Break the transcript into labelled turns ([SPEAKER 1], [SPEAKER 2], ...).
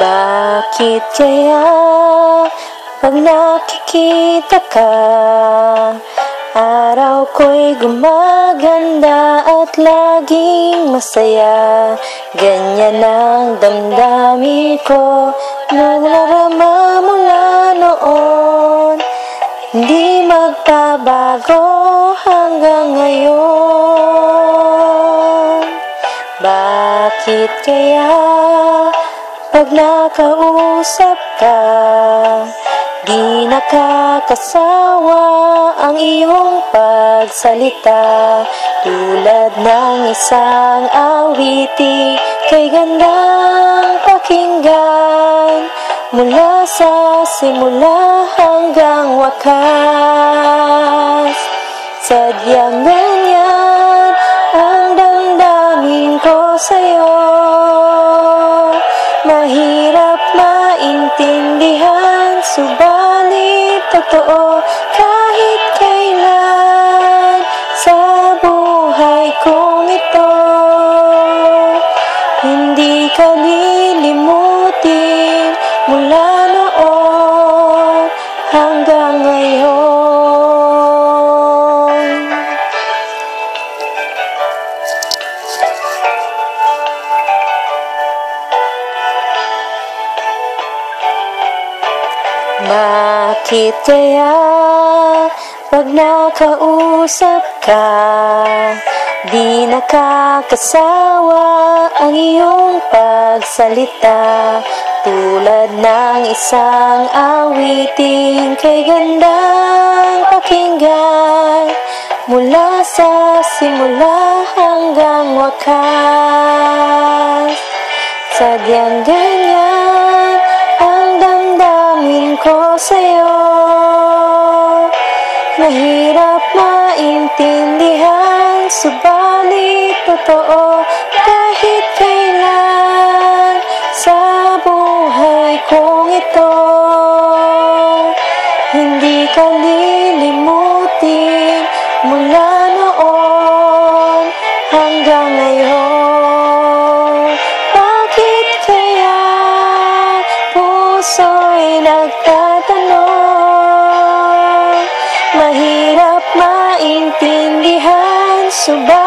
[SPEAKER 1] Bakit kaya pag nakikita ka, araw ko'y gumaganda at laging masaya? Ganyan ang damdamin ko nung narama mula noon, hindi magbabago hanggang ngayon. Bakit kaya pag nakausap ka, di nakakasawa ang iyong pagsalita? Tulad ng isang awitin, kay gandang pakinggan, mula sa simula hanggang wakas. Sadyang ganyan ang damdamin ko sa'yo, mahirap maintindihan, subalit totoo. Kahit kailan sa buhay kong ito, hindi ka lilimutin mula noon hanggang ngayon. Bakit kaya pag nakausap ka, di nakakasawa ang iyong pagsalita? Tulad ng isang awitin, kay gandang pakinggan, mula sa simula hanggang wakas. Sadyang ganyan ang damdamin ko sa'yo, mahirap maintindihan, subalit totoo. Kahit kailan sa buhay kong ito, hindi ka lilimutin mula noon hanggang ngayon. Bakit kaya puso'y nagtatanong, mahirap maintindihan, subalit